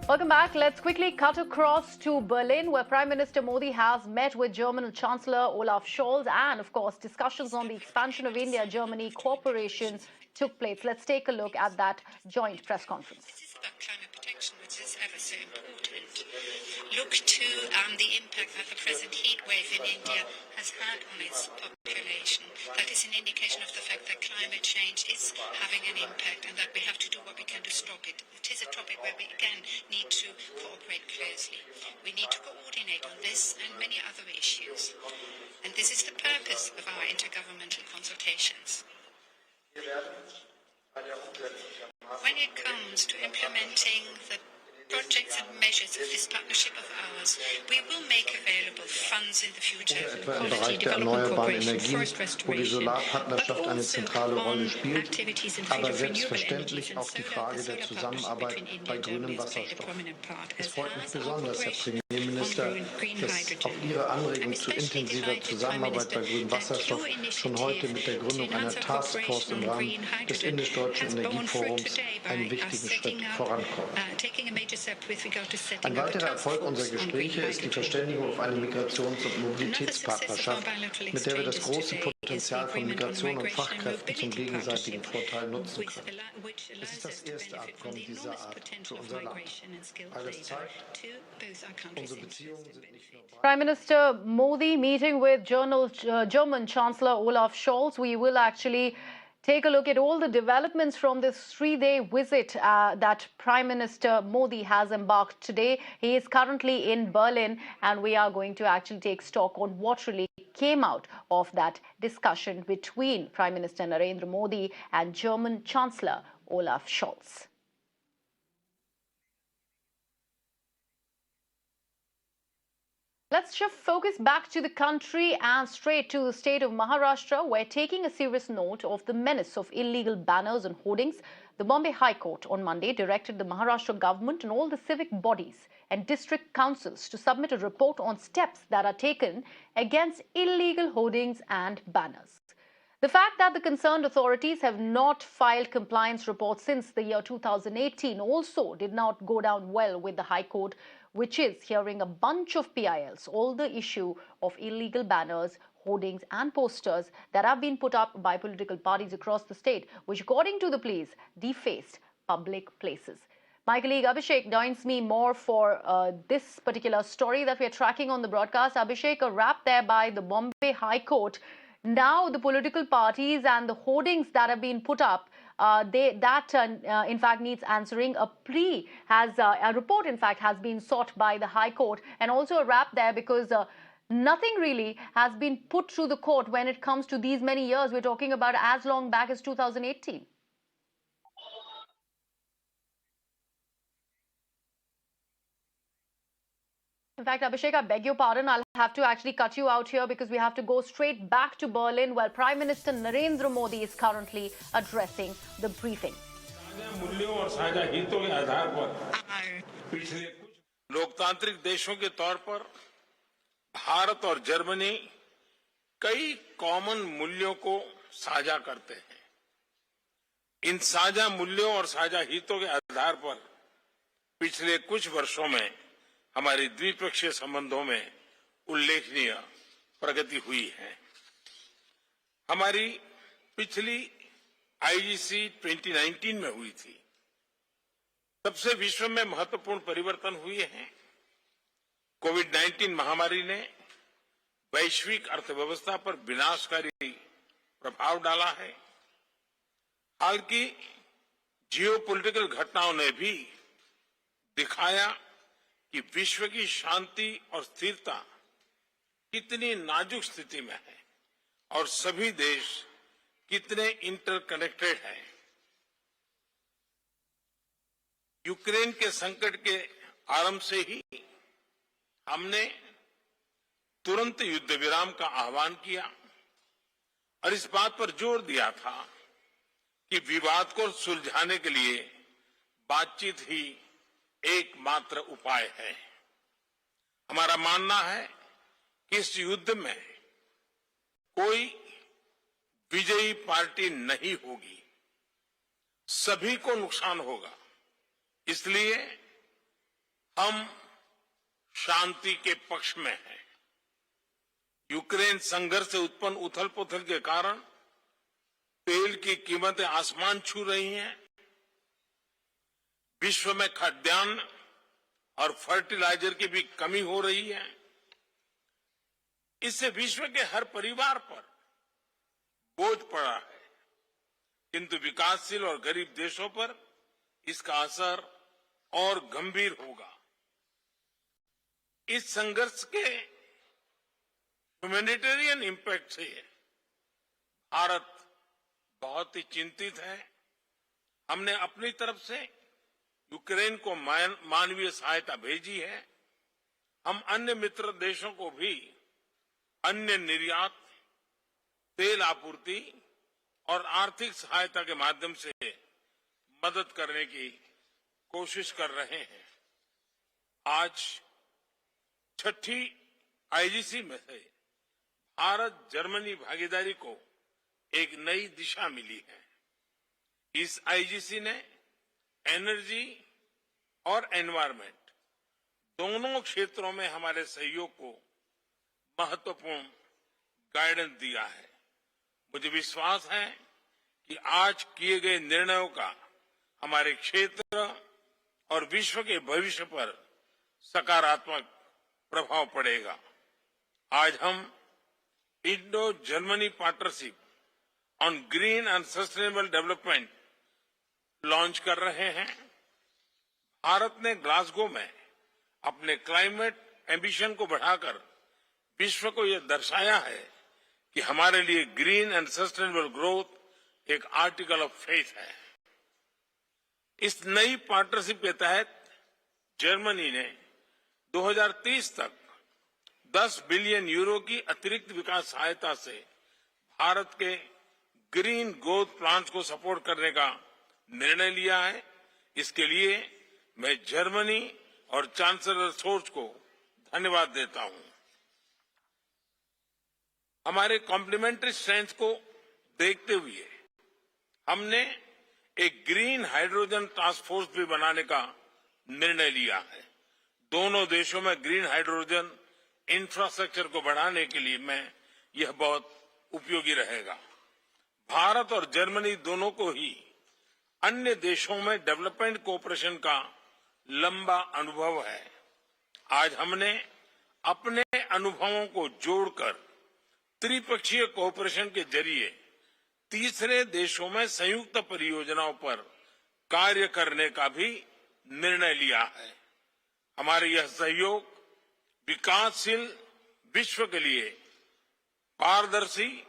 Welcome back. Let's quickly cut across to Berlin, where Prime Minister Modi has met with German Chancellor Olaf Scholz, and of course discussions on the expansion of India-Germany cooperation took place. Let's take a look at that joint press conference. This is about climate protection, which is ever so important. Look to the impact that the present heat wave in India has had on its population. That is an indication of the fact that climate change is having an impact and that we have to do what we can to stop it. It is a topic where we, again, need to cooperate closely. We need to coordinate on this and many other issues. And this is the purpose of our intergovernmental consultations. When it comes to implementing the projects and measures of this partnership of ours, we will make available funds in the future for poverty, development cooperation, forest restoration, but also activities in the field of renewable energies and solar partnership between India and Germany has played a prominent part, as has our cooperation on green hydrogen. Let me especially highlight the Prime Minister that your initiative to enhance our cooperation on green hydrogen has borne fruit today by us setting up, taking a major step with regard to setting up a task Erfolg force unserer on green Gespräche ist die hydrogen. Verständigung auf eine Migrations- und Mobilitätspartnerschaft, mit der wir das große Potenzial von Migration und Fachkräften zum gegenseitigen Vorteil nutzen können. Es ist das erste Abkommen dieser Art für unser Land. Alles zeigt, unsere Beziehungen sind nicht nur Prime Minister Modi meeting with German Chancellor Olaf Scholz. We will actually take a look at all the developments from this three-day visit that Prime Minister Modi has embarked today. He is currently in Berlin, and we are going to actually take stock on what really came out of that discussion between Prime Minister Narendra Modi and German Chancellor Olaf Scholz. Let's shift focus back to the country and straight to the state of Maharashtra, where, taking a serious note of the menace of illegal banners and hoardings, the Bombay High Court on Monday directed the Maharashtra government and all the civic bodies and district councils to submit a report on steps that are taken against illegal hoardings and banners. The fact that the concerned authorities have not filed compliance reports since the year 2018 also did not go down well with the High Court, which is hearing a bunch of PILs, all the issue of illegal banners, hoardings and posters that have been put up by political parties across the state, which, according to the police, defaced public places. My colleague Abhishek joins me more for this particular story that we are tracking on the broadcast. Abhishek, a wrap there by the Bombay High Court. Now the political parties and the hoardings that have been put up, in fact needs answering. A plea has, a report in fact has been sought by the High Court, and also a wrap there because nothing really has been put through the court when it comes to these many years. We're talking about as long back as 2018. In fact, Abhishek, I beg your pardon. I'll have to actually cut you out here because we have to go straight back to Berlin, where Prime Minister Narendra Modi is currently addressing the briefing. लोकतांत्रिक देशों के तौर पर भारत और Germany कई common मूल्यों को साझा करते हैं। इन साझा मूल्यों और साझा हितों के आधार पर पिछले कुछ वर्षों में हमारी द्विपक्षीय संबंधों में उल्लेखनीय प्रगति हुई है। हमारी पिछली आईजीसी 2019 में हुई थी। तब से विश्व में महत्वपूर्ण परिवर्तन हुए हैं। कोविड-19 महामारी ने वैश्विक अर्थव्यवस्था पर विनाशकारी प्रभाव डाला है। हाल की जियोपॉलिटिकल घटनाओं ने भी दिखाया कि विश्व की शांति और स्थिरता कितनी नाजुक स्थिति में है और सभी देश कितने इंटरकनेक्टेड हैं। यूक्रेन के संकट के आरंभ से ही हमने तुरंत युद्ध विराम का आह्वान किया और इस बात पर जोर दिया था कि विवाद को सुलझाने के लिए बातचीत ही एकमात्र उपाय है। हमारा मानना है कि इस युद्ध में कोई विजयी पार्टी नहीं होगी, सभी को नुकसान होगा। इसलिए हम शांति के पक्ष में हैं। यूक्रेन संघर्ष से उत्पन्न उथल-पुथल के कारण तेल की कीमतें आसमान छू रही हैं। विश्व में खाद्यान्न और फर्टिलाइजर की भी कमी हो रही है। इससे विश्व के हर परिवार पर बोझ पड़ा है, किंतु विकासशील और गरीब देशों पर इसका असर और गंभीर होगा। इस संघर्ष के ह्यूमैनिटेरियन इम्पैक्ट से भारत बहुत ही चिंतित है। हमने अपनी तरफ से यूक्रेन को मानवीय सहायता भेजी है। हम अन्य मित्र देशों को भी अन्य निर्यात, तेल आपूर्ति और आर्थिक सहायता के माध्यम से मदद करने की कोशिश कर रहे हैं। आज छठी आईजीसी में से भारत जर्मनी भागीदारी को एक नई दिशा मिली है। इस आईजीसी ने एनर्जी और एनवायरनमेंट दोनों क्षेत्रों में हमारे सहयोग को महत्वपूर्ण गाइडेंस दिया है। मुझे विश्वास है कि आज किए गए निर्णयों का हमारे क्षेत्र और विश्व के भविष्य पर सकारात्मक प्रभाव पड़ेगा। आज हम Indo Germany partnership on green and sustainable development launch कर रहे हैं। भारत ने ग्लासगो में अपने क्लाइमेट एम्बिशन को बढ़ाकर विश्व को यह दर्शाया है कि हमारे लिए ग्रीन एंड सस्टेनेबल ग्रोथ एक आर्टिकल ऑफ फेथ है। इस नई पार्टनरशिप के तहत जर्मनी ने 2030 तक 10 बिलियन यूरो की अतिरिक्त विकास सहायता से भारत के ग्रीन ग्रोथ प्लान्स को सपोर्ट करने का निर्णय लिया है। इसके लिए मैं जर्मनी और चांसलर शोर्ज को धन्यवाद देता हूं। हमारे कॉम्प्लीमेंट्री स्ट्रेंथ को देखते हुए हमने एक ग्रीन हाइड्रोजन टास्क फोर्स भी बनाने का निर्णय लिया है। दोनों देशों में ग्रीन हाइड्रोजन इंफ्रास्ट्रक्चर को बढ़ाने के लिए में यह बहुत उपयोगी रहेगा। भारत और जर्मनी दोनों को ही अन्य देशों में डेवलपमेंट कोऑपरेशन का लंबा अनुभव है। आज हमने अपने अनुभवों को जोड़कर त्रिपक्षीय कोऑपरेशन के जरिए तीसरे देशों में संयुक्त परियोजनाओं पर कार्य करने का भी निर्णय लिया है। हमारे यह सहयोग विकासशील विश्व के लिए पारदर्शी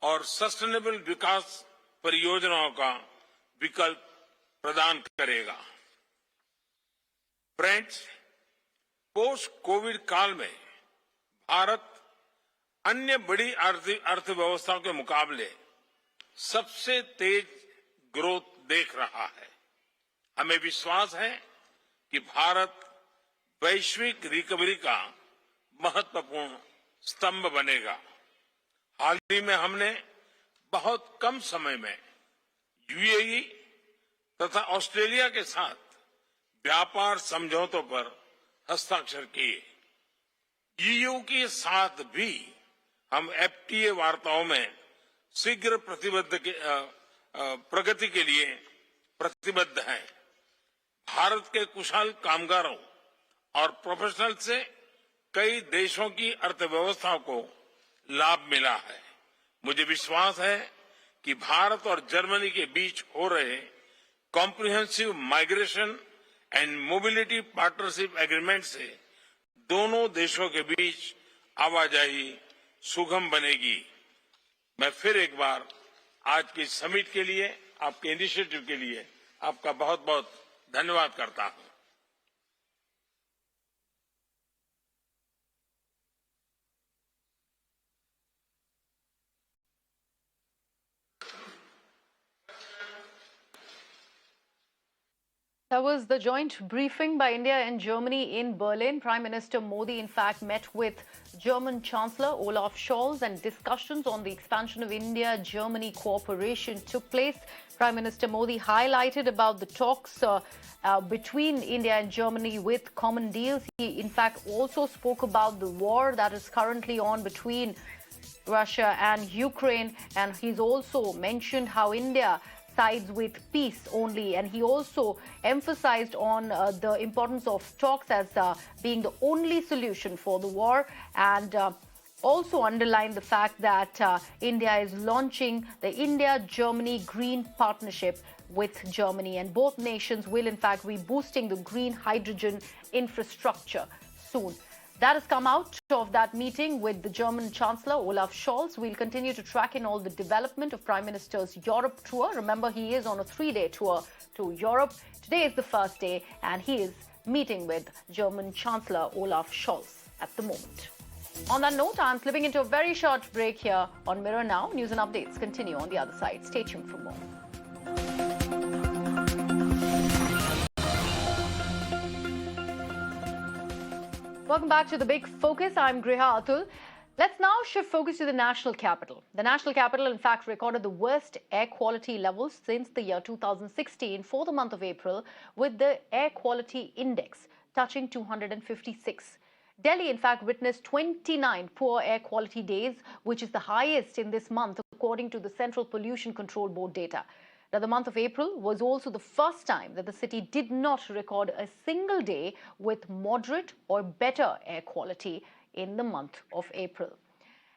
और सस्टेनेबल विकास परियोजनाओं का विकल्प प्रदान करेगा। फ्रेंड्स, पोस्ट कोविड काल में भारत अन्य बड़ी अर्थव्यवस्थाओं के मुकाबले सबसे तेज ग्रोथ देख रहा है। हमें विश्वास है कि भारत वैश्विक रिकवरी का महत्वपूर्ण स्तंभ बनेगा। हाल ही में हमने बहुत कम समय में यूएई तथा ऑस्ट्रेलिया के साथ व्यापार समझौतों पर हस्ताक्षर किए। ईयू के साथ भी हम एफटीए वार्ताओं में शीघ्र प्रगति के लिए प्रतिबद्ध हैं। भारत के कुशल कामगारों और प्रोफेशनल से कई देशों की अर्थव्यवस्थाओं को लाभ मिला है। मुझे विश्वास है कि भारत और जर्मनी के बीच हो रहे comprehensive migration and mobility partnership agreement से दोनों देशों के बीच आवाजाही सुगम बनेगी। मैं फिर एक बार आज की समिट के लिए, आपके इनिशिएटिव के लिए आपका बहुत बहुत धन्यवाद करता हूं। That was the joint briefing by India and Germany in Berlin. Prime Minister Modi, in fact, met with German Chancellor Olaf Scholz, and discussions on the expansion of India-Germany cooperation took place. Prime Minister Modi highlighted about the talks between India and Germany with common deals. He, in fact, also spoke about the war that is currently on between Russia and Ukraine, and he's also mentioned how India sides with peace only, and he also emphasized on the importance of talks as being the only solution for the war, and also underlined the fact that India is launching the India-Germany Green Partnership with Germany, and both nations will in fact be boosting the green hydrogen infrastructure soon. That has come out of that meeting with the German Chancellor Olaf Scholz. We'll continue to track in all the development of Prime Minister's Europe tour. Remember, he is on a 3-day tour to Europe. Today is the first day, and he is meeting with German Chancellor Olaf Scholz at the moment. On that note, I'm slipping into a very short break here on Mirror Now. News and updates continue on the other side. Stay tuned for more. Welcome back to The Big Focus. I'm Griha Atul. Let's now shift focus to the national capital. The national capital, in fact, recorded the worst air quality levels since the year 2016 for the month of April, with the air quality index touching 256. Delhi, in fact, witnessed 29 poor air quality days, which is the highest in this month, according to the Central Pollution Control Board data. Now, the month of April was also the first time that the city did not record a single day with moderate or better air quality in the month of April.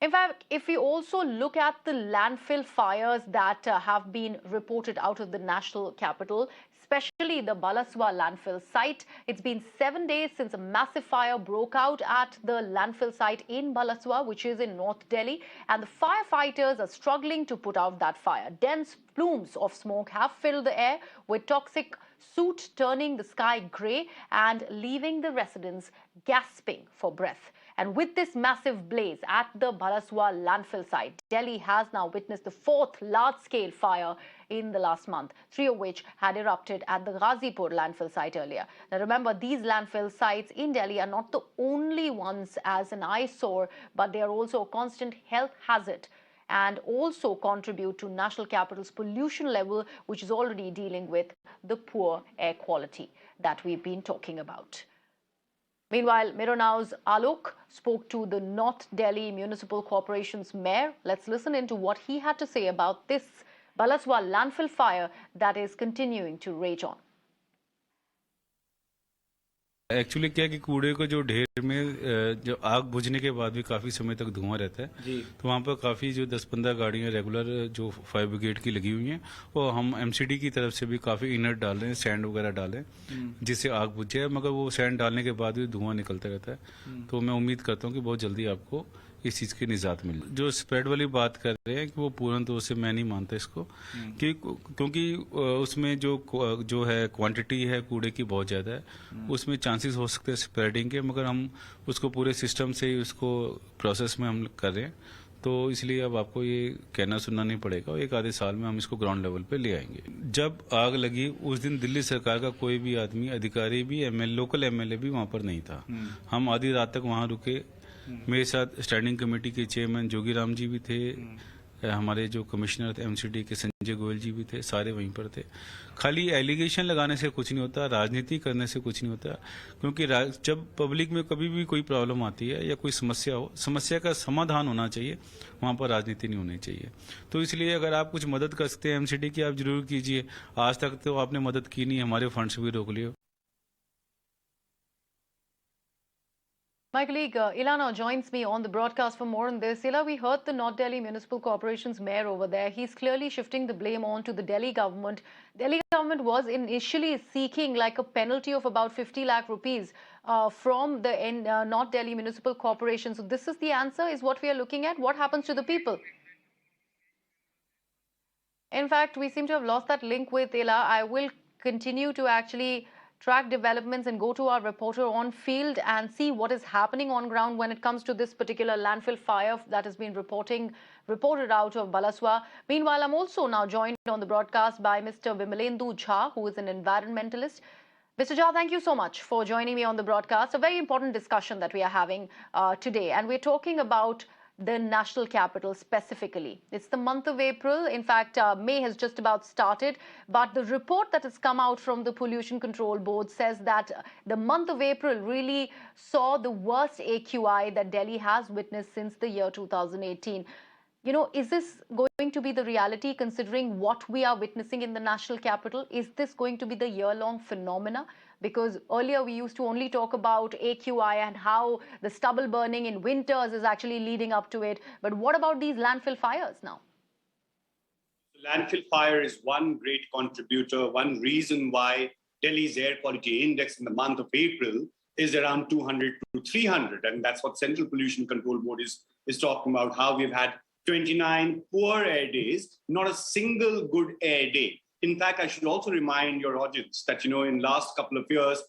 In fact, if we also look at the landfill fires that have been reported out of the national capital, especially the Bhalswa Landfill site, it's been 7 days since a massive fire broke out at the landfill site in Bhalswa, which is in North Delhi, and the firefighters are struggling to put out that fire. Dense plumes of smoke have filled the air, with toxic soot turning the sky grey and leaving the residents gasping for breath. And with this massive blaze at the Bhalswa landfill site, Delhi has now witnessed the 4th large-scale fire in the last month, 3 of which had erupted at the Ghazipur landfill site earlier. Now remember, these landfill sites in Delhi are not the only ones as an eyesore, but they are also a constant health hazard and also contribute to national capital's pollution level, which is already dealing with the poor air quality that we've been talking about. Meanwhile, Mirror Now's Alok spoke to the North Delhi Municipal Corporation's mayor. Let's listen into what he had to say about this Bhalswa landfill fire that is continuing to rage on. Actually क्या है कि कूड़े को जो ढेर में जो आग बुझने के बाद भी काफ़ी समय तक धुआं रहता है जी। तो वहाँ पर काफ़ी जो 10-15 गाड़ियाँ रेगुलर जो फायर ब्रिगेड की लगी हुई हैं, वो हम एमसीडी की तरफ से भी काफ़ी इनर्ट डाल रहे हैं, सैंड वगैरह डालें जिससे आग बुझ जाए, मगर वो सैंड डालने के बाद भी धुआं निकलता रहता है। तो मैं उम्मीद करता हूँ कि बहुत जल्दी आपको इस चीज़ की निजात मिले। जो स्प्रेड वाली बात कर रहे हैं कि वो पूर्ण तौर से मैं नहीं मानता इसको, क्योंकि उसमें जो है क्वांटिटी है कूड़े की बहुत ज़्यादा है, उसमें चांसेस हो सकते हैं स्प्रेडिंग के, मगर हम उसको पूरे सिस्टम से ही उसको प्रोसेस में हम कर रहे हैं। तो इसलिए अब आपको ये कहना सुनना नहीं पड़ेगा, और 1 आधे साल में हम इसको ग्राउंड लेवल पे ले आएंगे। जब आग लगी उस दिन दिल्ली सरकार का कोई भी आदमी, अधिकारी भी, लोकल एमएलए भी वहाँ पर नहीं था। हम आधी रात तक वहाँ रुके। मेरे साथ स्टैंडिंग कमेटी के चेयरमैन जोगीराम जी भी थे, हमारे जो कमिश्नर थे एमसीडी के संजय गोयल जी भी थे, सारे वहीं पर थे। खाली एलिगेशन लगाने से कुछ नहीं होता, राजनीति करने से कुछ नहीं होता, क्योंकि जब पब्लिक में कभी भी कोई प्रॉब्लम आती है या कोई समस्या हो, समस्या का समाधान होना चाहिए, वहाँ पर राजनीति नहीं होनी चाहिए। तो इसलिए अगर आप कुछ मदद कर सकते हैं एमसीडी की, आप जरूर कीजिए। आज तक तो आपने मदद की नहीं, हमारे फंड्स भी रोक लिए। My colleague Ilana joins me on the broadcast for more on this. Ila, we heard the North Delhi Municipal Corporation's mayor over there. He's clearly shifting the blame on to the Delhi government. Delhi government was initially seeking like a penalty of about 50 lakh rupees from the North Delhi Municipal Corporation. So this is the answer, is what we are looking at. What happens to the people? In fact, we seem to have lost that link with Ila. I will continue to actually track developments and go to our reporter on field and see what is happening on ground when it comes to this particular landfill fire that has been reported out of Bhalswa. Meanwhile, I'm also now joined on the broadcast by Mr. Vimlendu Jha, who is an environmentalist. Mr. Jha, thank you so much for joining me on the broadcast. A very important discussion that we are having today, and we're talking about the national capital specifically. It's the month of April. In fact, May has just about started. But the report that has come out from the Pollution Control Board says that the month of April really saw the worst AQI that Delhi has witnessed since the year 2018. Is this going to be the reality considering what we are witnessing in the national capital? Is this going to be the year-long phenomena? Because earlier we used to only talk about AQI and how the stubble burning in winters is actually leading up to it. But what about these landfill fires now? Landfill fire is one great contributor, one reason why Delhi's air quality index in the month of April is around 200 to 300. And that's what Central Pollution Control Board is talking about, how we've had 29 poor air days, not a single good air day. In fact, I should also remind your audience that, in last couple of years,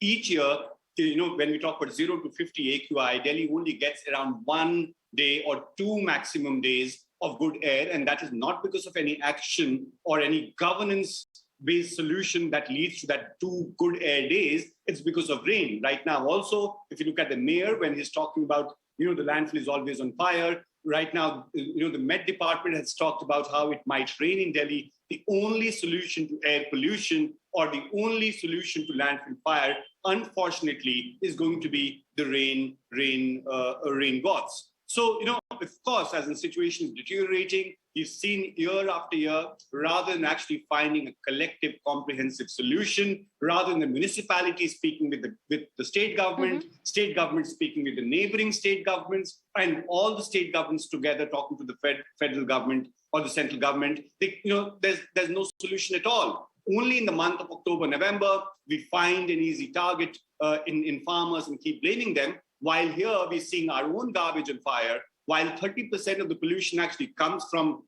each year, when we talk about 0 to 50 AQI, Delhi only gets around 1 day or 2 maximum days of good air. And that is not because of any action or any governance-based solution that leads to that 2 good air days. It's because of rain. Right now, also, if you look at the mayor, when he's talking about, the landfill is always on fire. Right now, the Met Department has talked about how it might rain in Delhi. The only solution to air pollution or the only solution to landfill fire, unfortunately, is going to be the rain gods. So, of course, as the situation is deteriorating, we've seen year after year, rather than actually finding a collective, comprehensive solution, rather than the municipality speaking with the state government, state government speaking with the neighboring state governments, and all the state governments together talking to the federal government or the central government, there's no solution at all. Only in the month of October, November, we find an easy target in farmers and keep blaming them. While here we're seeing our own garbage on fire, while 30% of the pollution actually comes from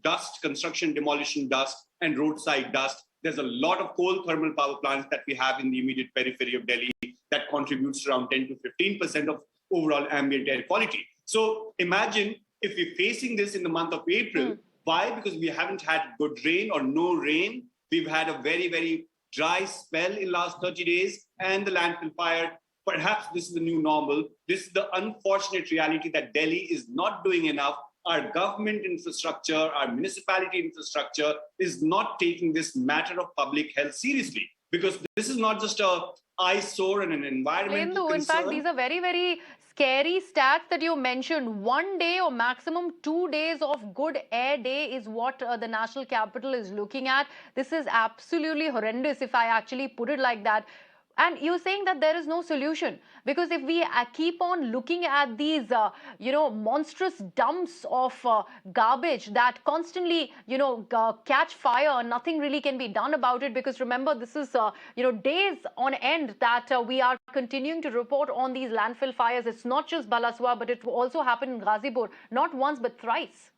dust, construction, demolition dust, and roadside dust. There's a lot of coal thermal power plants that we have in the immediate periphery of Delhi that contributes around 10 to 15% of overall ambient air quality. So imagine if we're facing this in the month of April. Why? Because we haven't had good rain or no rain. We've had a very, very dry spell in the last 30 days, and the landfill fire. Perhaps this is the new normal. This is the unfortunate reality that Delhi is not doing enough. Our government infrastructure, our municipality infrastructure is not taking this matter of public health seriously, because this is not just a eyesore and an environmental concern. In fact, these are very, very scary stats that you mentioned. 1 day or maximum 2 days of good air day is what the national capital is looking at. This is absolutely horrendous if I actually put it like that. And you're saying that there is no solution, because if we keep on looking at these, monstrous dumps of garbage that constantly, catch fire, nothing really can be done about it. Because remember, this is, days on end that we are continuing to report on these landfill fires. It's not just Bhalswa, but it also happened in Ghazipur, not once, but thrice.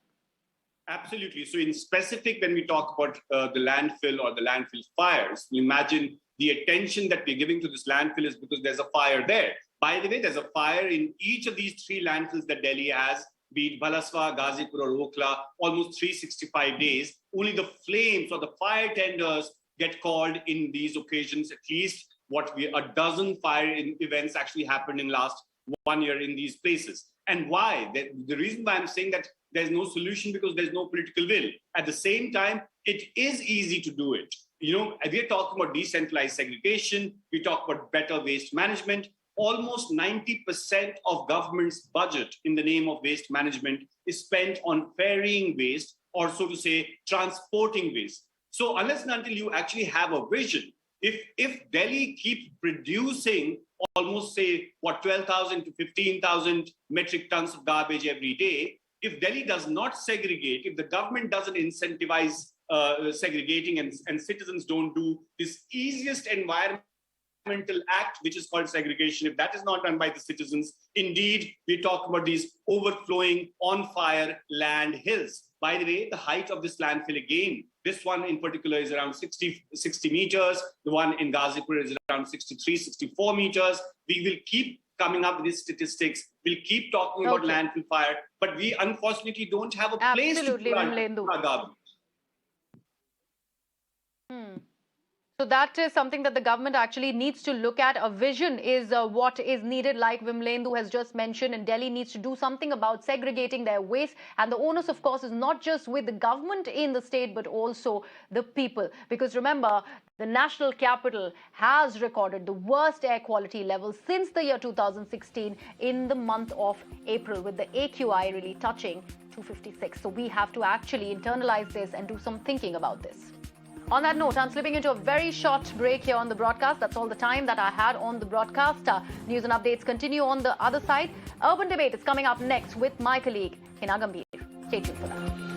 Absolutely. So in specific, when we talk about the landfill or the landfill fires, imagine the attention that we're giving to this landfill is because there's a fire there. By the way, there's a fire in each of these 3 landfills that Delhi has, be it Bhalswa, Ghazipur or Okhla, almost 365 days. Only the flames or the fire tenders get called in these occasions. At least a dozen fire events actually happened in last 1 year in these places. And why? The reason why I'm saying that there's no solution, because there's no political will. At the same time, it is easy to do it. We're talking about decentralized segregation. We talk about better waste management. Almost 90% of government's budget in the name of waste management is spent on ferrying waste, or so to say, transporting waste. So unless and until you actually have a vision, if Delhi keeps producing almost, say, 12,000 to 15,000 metric tons of garbage every day, if Delhi does not segregate, if the government doesn't incentivize segregating and citizens don't do this easiest environmental environmental act, which is called segregation, if that is not done by the citizens, indeed, we talk about these overflowing on fire land hills. By the way, the height of this landfill, again, this one in particular is around 60 meters. The one in Ghazipur is around 63, 64 meters. We will keep coming up with these statistics. We'll keep talking about landfill fire, but we unfortunately don't have a place to put our garbage. So that is something that the government actually needs to look at. A vision is what is needed, like Vimlendu has just mentioned, and Delhi needs to do something about segregating their waste. And the onus, of course, is not just with the government in the state, but also the people. Because remember, the national capital has recorded the worst air quality levels since the year 2016 in the month of April, with the AQI really touching 256. So we have to actually internalize this and do some thinking about this. On that note, I'm slipping into a very short break here on the broadcast. That's all the time that I had on the broadcast. News and updates continue on the other side. Urban Debate is coming up next with my colleague, Hina Gambhir. Stay tuned for that.